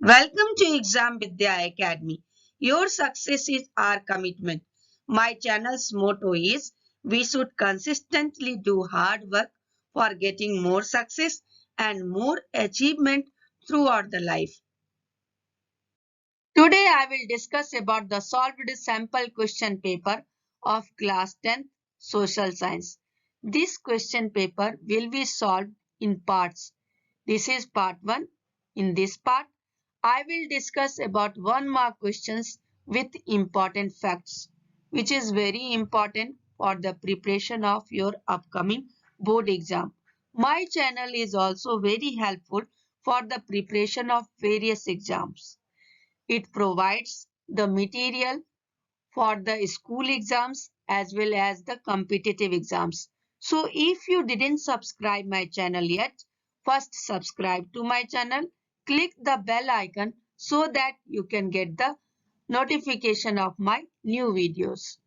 Welcome to Exam Vidya Academy. Your success is our commitment. My channel's motto is we should consistently do hard work for getting more success and more achievement throughout the life. Today I will discuss about the solved sample question paper of class 10th social science. This question paper will be solved in parts. This is part 1. In this part, I will discuss about 1 mark questions with important facts, which is very important for the preparation of your upcoming board exam. My channel is also very helpful for the preparation of various exams. It provides the material for the school exams as well as the competitive exams. So if you didn't subscribe my channel yet, first subscribe to my channel, click the bell icon so that you can get the notification of my new videos.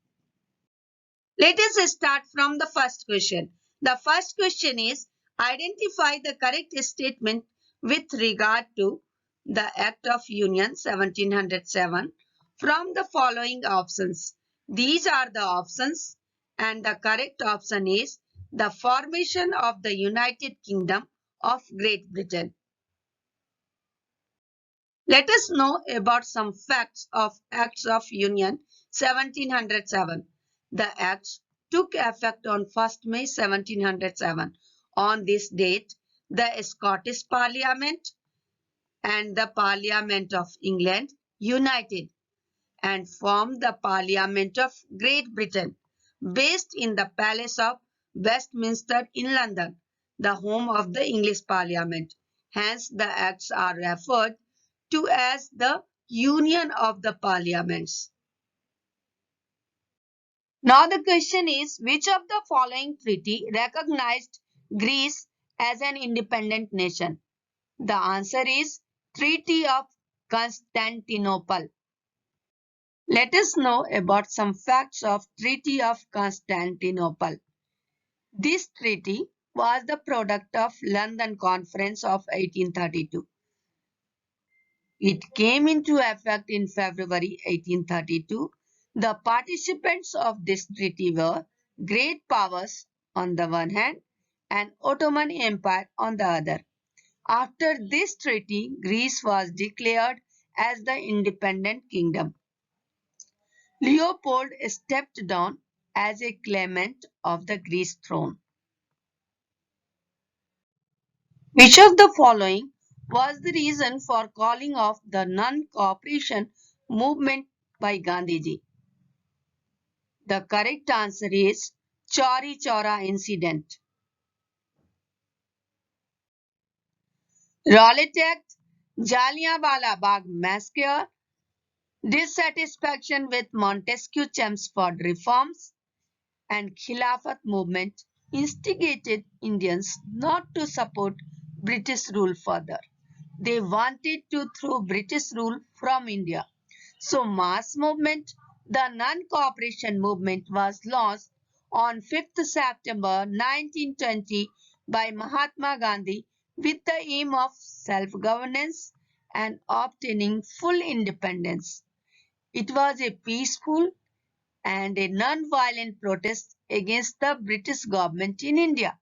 Let us start from the first question. The first question is identify the correct statement with regard to the Act of Union 1707 from the following options. These are the options and the correct option is the formation of the United Kingdom of Great Britain. Let us know about some facts of Acts of Union 1707. The Acts took effect on 1st May 1707. On this date, the Scottish Parliament and the Parliament of England united and formed the Parliament of Great Britain, based in the Palace of Westminster in London, the home of the English Parliament. Hence, the Acts are referred to as the Union of the Parliaments. Now the question is, which of the following treaty recognized Greece as an independent nation? The answer is Treaty of Constantinople. Let us know about some facts of Treaty of Constantinople. This treaty was the product of London Conference of 1832. It came into effect in February 1832. The participants of this treaty were great powers on the one hand and Ottoman Empire on the other. After this treaty, Greece was declared as the independent kingdom. Leopold stepped down as a claimant of the Greece throne. Which of the following was the reason for calling off the non-cooperation movement by Gandhiji? The correct answer is Chauri Chaura incident. Rowlatt Act, Jallianwala Bagh massacre, dissatisfaction with Montesquieu Chelmsford reforms, and Khilafat movement instigated Indians not to support British rule further. They wanted to throw British rule from India. So mass movement, the non-cooperation movement was launched on 5th September 1920 by Mahatma Gandhi with the aim of self-governance and obtaining full independence. It was a peaceful and a non-violent protest against the British government in India.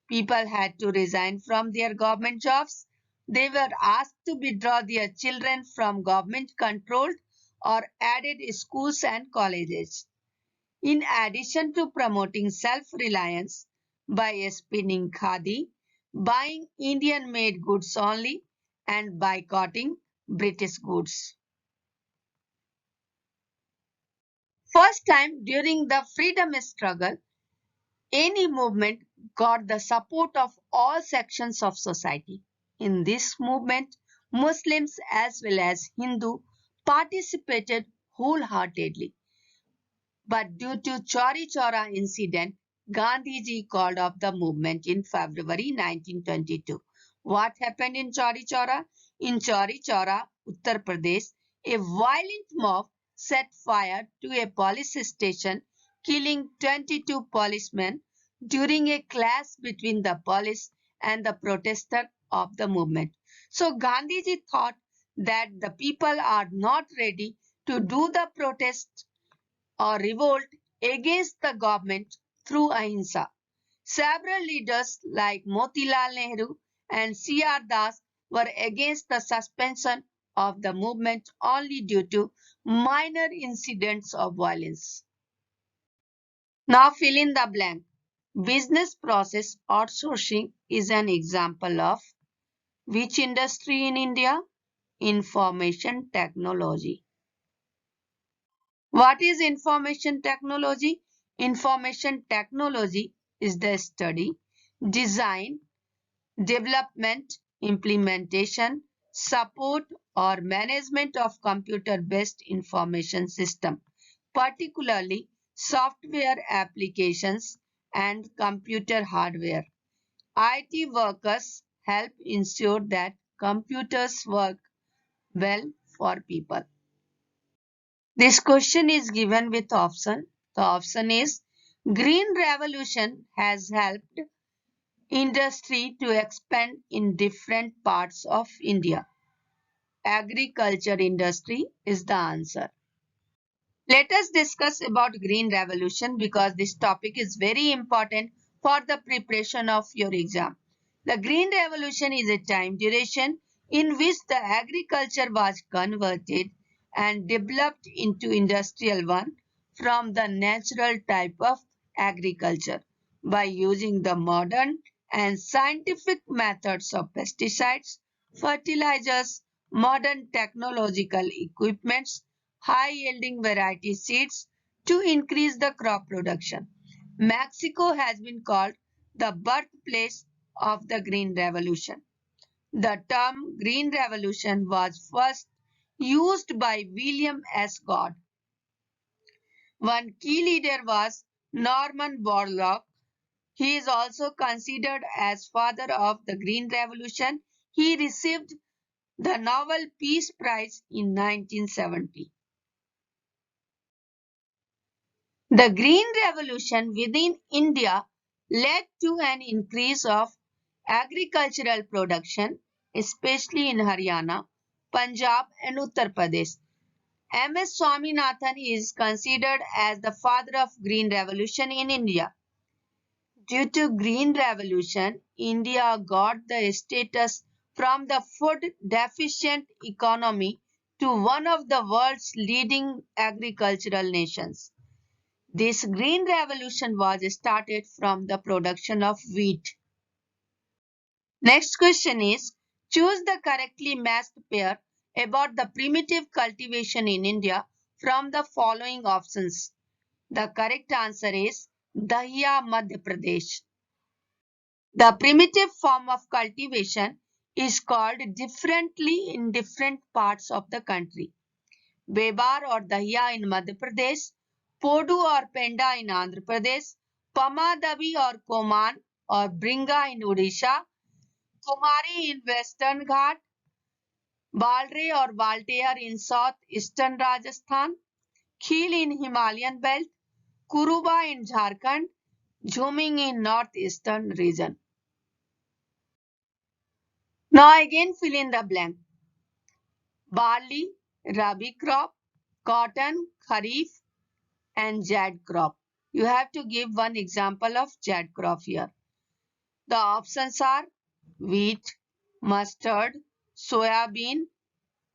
People had to resign from their government jobs. They were asked to withdraw their children from government-controlled or added schools and colleges. In addition to promoting self-reliance by spinning khadi, buying Indian-made goods only, and boycotting British goods. First time during the freedom struggle, any movement got the support of all sections of society. In this movement, Muslims as well as Hindu participated wholeheartedly. But due to Chauri Chaura incident, Gandhiji called off the movement in February 1922. What happened in Chauri Chaura? In Chauri Chaura, Uttar Pradesh, a violent mob set fire to a police station, killing 22 policemen during a clash between the police and the protester of the movement. So Gandhiji thought that the people are not ready to do the protest or revolt against the government through ahimsa. Several leaders like Motilal Nehru and C.R. Das were against the suspension of the movement only due to minor incidents of violence. Now fill in the blank. Business process outsourcing is an example of which industry in India? Information technology. What is information technology? Information technology is the study, design, development, implementation, support or management of computer-based information system, particularly software applications and computer hardware. IT workers help ensure that computers work well for people. This question is given with option. The option is Green Revolution has helped industry to expand in different parts of India. Agriculture industry is the answer. Let us discuss about Green Revolution because this topic is very important for the preparation of your exam. The Green Revolution is a time duration in which the agriculture was converted and developed into industrial one from the natural type of agriculture by using the modern and scientific methods of pesticides, fertilizers, modern technological equipments, high-yielding variety seeds to increase the crop production. Mexico has been called the birthplace of the Green Revolution. The term Green Revolution was first used by William S. Gord. One key leader was Norman Borlaug. He is also considered as father of the Green Revolution. He received the Nobel Peace Prize in 1970. The Green Revolution within India led to an increase of agricultural production, especially in Haryana, Punjab and Uttar Pradesh. M.S. Swaminathan is considered as the father of Green Revolution in India. Due to Green Revolution, India got the status from the food deficient economy to one of the world's leading agricultural nations. This Green Revolution was started from the production of wheat. Next question is, choose the correctly matched pair about the primitive cultivation in India from the following options. The correct answer is Dahiya, Madhya Pradesh. The primitive form of cultivation is called differently in different parts of the country. Bebar or Dahiya in Madhya Pradesh, Podu or Penda in Andhra Pradesh, Pamadabi or Koman or Bringa in Odisha, Kumari in Western Ghat, Baldre or Baltier in southeastern Rajasthan, Khil in Himalayan belt, Kuruba in Jharkhand, Jhuming in northeastern region. Now again fill in the blank. Barley, Rabi crop, cotton, Kharif and Jad crop. You have to give one example of Jad crop here. The options are wheat, mustard, soya bean,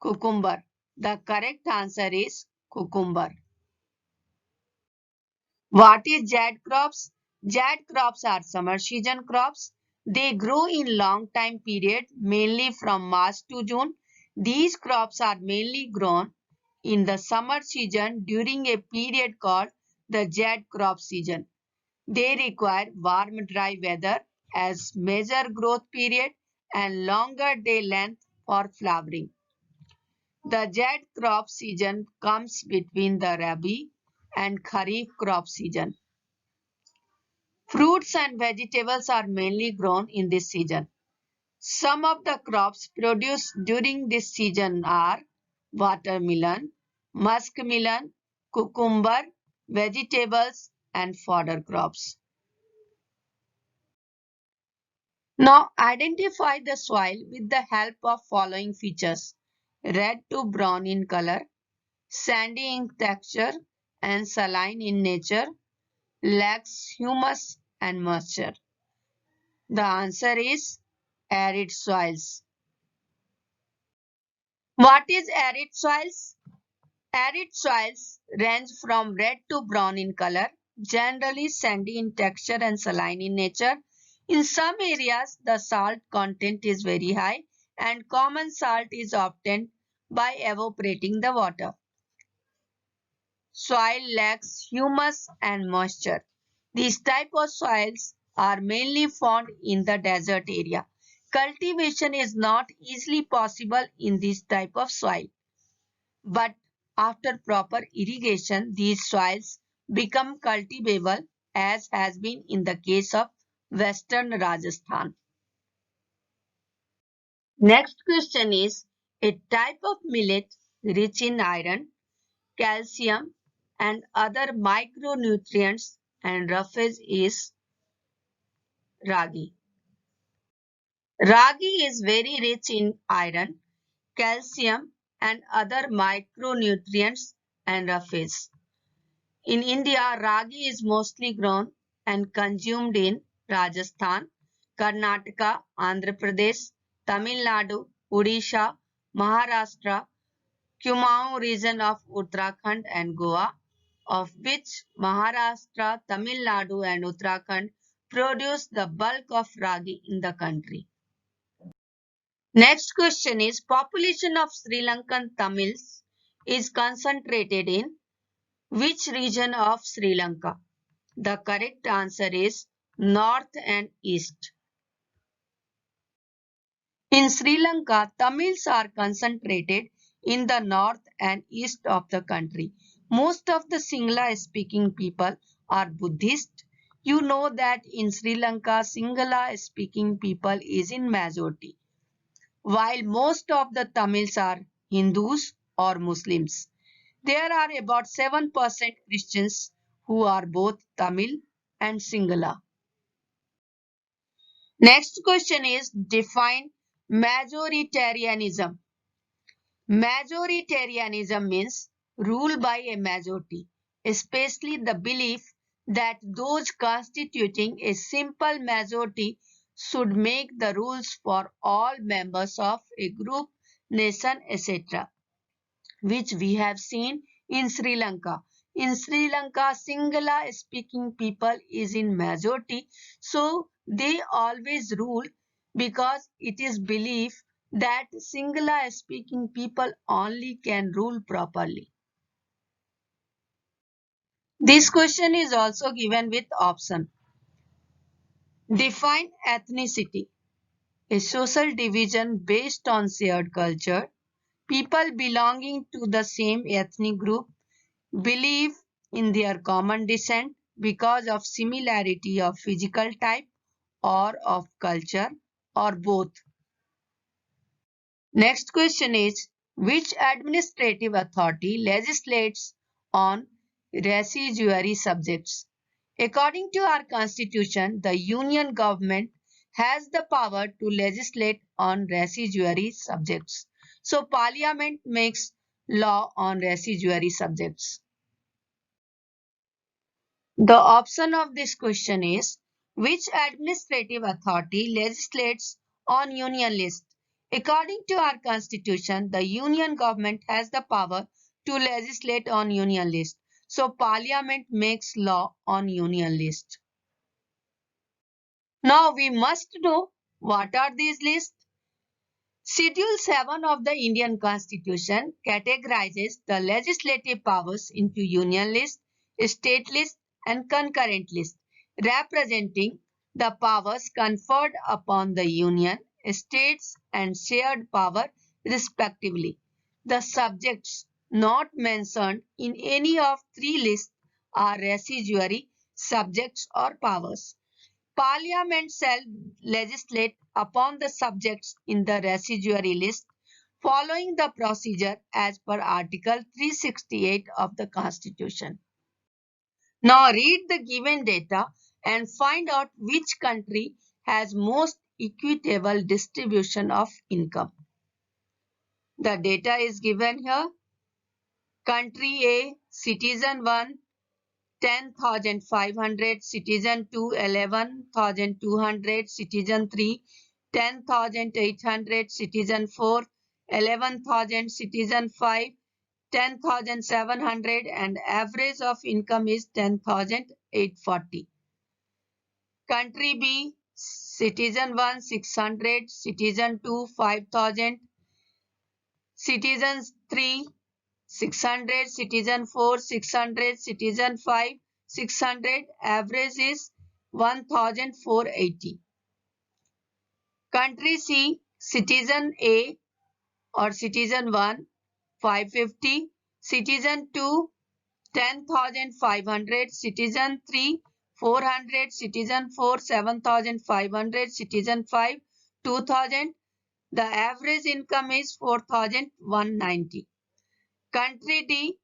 cucumber. The correct answer is cucumber. What is Jad crops? Jad crops are summer season crops. They grow in long time period, mainly from March to June. These crops are mainly grown in the summer season during a period called the Jad crop season. They require warm, dry weather as major growth period and longer day length for flowering. The Jad crop season comes between the Rabi and Kharif crop season. Fruits and vegetables are mainly grown in this season. Some of the crops produced during this season are watermelon, muskmelon, cucumber, vegetables, and fodder crops. Now identify the soil with the help of following features. red to brown in color, sandy in texture, and saline in nature, lacks humus and moisture. The answer is arid soils. What is arid soils? Arid soils range from red to brown in color, generally sandy in texture and saline in nature. In some areas, the salt content is very high and common salt is obtained by evaporating the water. Soil lacks humus and moisture. These type of soils are mainly found in the desert area. Cultivation is not easily possible in this type of soil. But after proper irrigation, these soils become cultivable, as has been in the case of Western Rajasthan. Next question is a type of millet rich in iron, calcium, and other micronutrients and roughage is ragi. Ragi is very rich in iron, calcium, and other micronutrients and roughage. In India, ragi is mostly grown and consumed in Rajasthan, Karnataka, Andhra Pradesh, Tamil Nadu, Odisha, Maharashtra, Kumaon region of Uttarakhand and Goa, of which Maharashtra, Tamil Nadu and Uttarakhand produce the bulk of ragi in the country. Next question is population of Sri Lankan Tamils is concentrated in which region of Sri Lanka? The correct answer is north and east. In Sri Lanka, Tamils are concentrated in the north and east of the country. Most of the Sinhala speaking people are Buddhist. You know that in Sri Lanka, Sinhala speaking people is in majority, while most of the Tamils are Hindus or Muslims. There are about 7% Christians who are both Tamil and Sinhala. Next question is define majoritarianism. Majoritarianism means rule by a majority, especially the belief that those constituting a simple majority should make the rules for all members of a group, nation, etc., which we have seen in Sri Lanka. In Sri Lanka, Sinhala speaking people is in majority, so they always rule because it is believed that Sinhala speaking people only can rule properly. This question is also given with option. Define ethnicity. A social division based on shared culture. People belonging to the same ethnic group believe in their common descent because of similarity of physical type or of culture or both. Next question is which administrative authority legislates on residuary subjects? According to our constitution, the union government has the power to legislate on residuary subjects. So parliament makes law on residuary subjects. The option of this question is which administrative authority legislates on union list? According to our constitution, the union government has the power to legislate on union list. So parliament makes law on union list. Now we must know what are these lists. Schedule 7 of the Indian Constitution categorizes the legislative powers into union list, state list, and concurrent list, representing the powers conferred upon the union, states, and shared power respectively. The subjects not mentioned in any of three lists are residuary subjects or powers. Parliament shall legislate upon the subjects in the residuary list following the procedure as per Article 368 of the Constitution. Now read the given data and find out which country has most equitable distribution of income. The data is given here. Country A, citizen 1, 10,500, citizen 2, 11,200, citizen 3, 10,800, citizen 4, 11,000, citizen 5, 10,700, and average of income is 10,840. Country B, citizen 1, 600, citizen 2, 5,000, citizen 3, 600, citizen 4, 600, citizen 5, 600, average is 1,480. Country C, citizen A or citizen 1, 550, citizen 2, 10,500, citizen 3, 400, citizen 4, 7,500, citizen 5, 2,000. The average income is 4,190. Country D,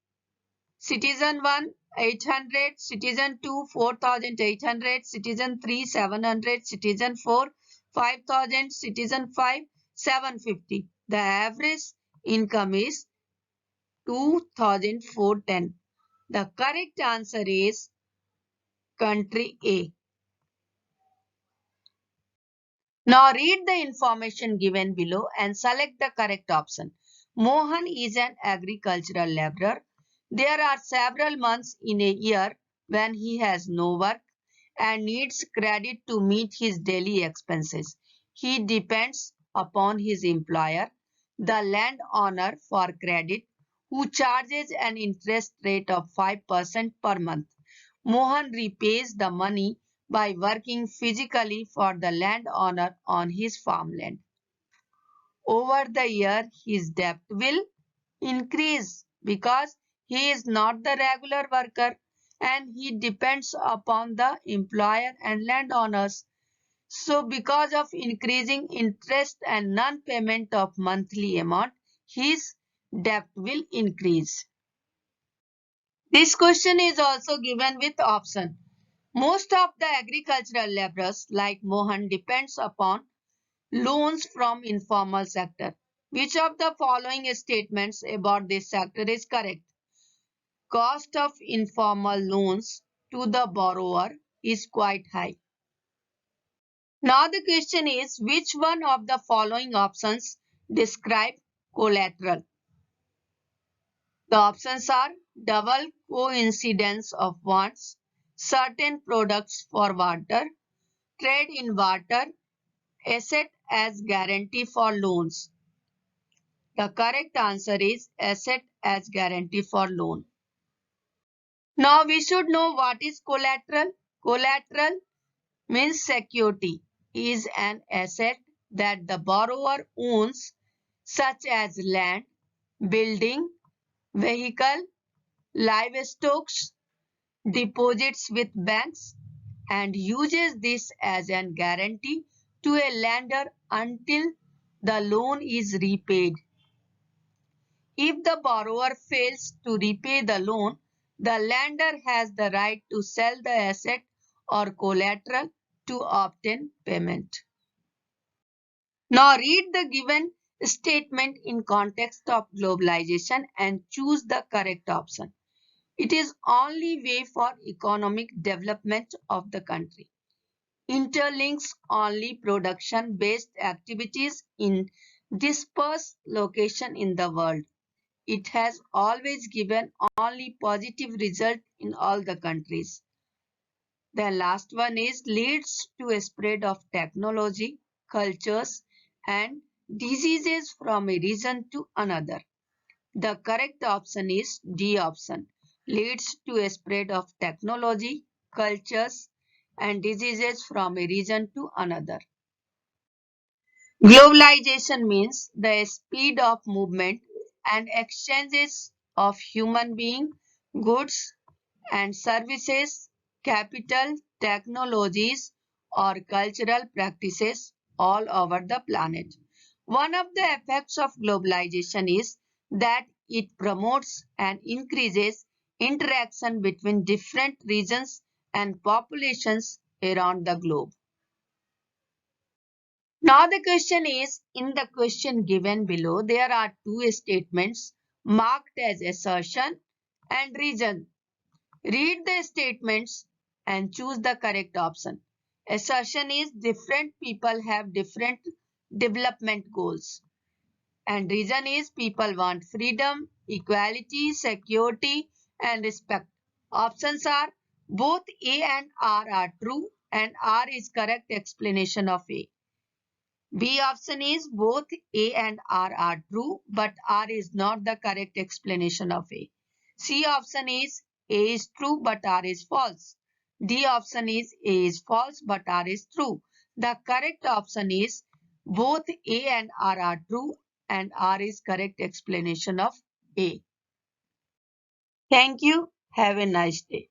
citizen 1, 800, citizen 2, 4,800, citizen 3, 700, citizen 4, 5,000, citizen 5, 750. The average income is 2,410. The correct answer is country A. Now read the information given below and select the correct option. Mohan is an agricultural laborer. There are several months in a year when he has no work and needs credit to meet his daily expenses. He depends upon his employer, the landowner, for credit, who charges an interest rate of 5% per month. Mohan repays the money by working physically for the landowner on his farmland. Over the year, his debt will increase because he is not the regular worker and he depends upon the employer and landowners. So, because of increasing interest and non-payment of monthly amount, his debt will increase. This question is also given with option. Most of the agricultural laborers like Mohan depends upon loans from informal sector. Which of the following statements about this sector is correct? Cost of informal loans to the borrower is quite high. Now the question is, which one of the following options describe collateral? The options are double coincidence of wants, certain products for water, trade in water, asset as guarantee for loans. The correct answer is asset as guarantee for loan. Now we should know what is collateral. Collateral means security, is an asset that the borrower owns, such as land, building, vehicle, livestock, deposits with banks, and uses this as an guarantee to a lender until the loan is repaid. If the borrower fails to repay the loan, the lender has the right to sell the asset or collateral to obtain payment. Now read the given statement in context of globalization and choose the correct option. It is only way for economic development of the country. Interlinks only production-based activities in dispersed location in the world. It has always given only positive result in all the countries. The last one is leads to a spread of technology, cultures, and diseases from a region to another. The correct option is D option. Leads to a spread of technology, cultures, and diseases from a region to another. Globalization means the speed of movement and exchanges of human beings, goods, and services, capital, technologies, or cultural practices all over the planet. One of the effects of globalization is that it promotes and increases interaction between different regions and populations around the globe. Now the question is, in the question given below, there are two statements marked as assertion and reason. Read the statements and choose the correct option. Assertion is different people have different development goals. And reason is people want freedom, equality, security, and respect. Options are both A and R are true, and R is correct explanation of A. B option is both A and R are true, but R is not the correct explanation of A. C option is A is true, but R is false. D option is A is false, but R is true. The correct option is both A and R are true, and R is correct explanation of A. Thank you. Have a nice day.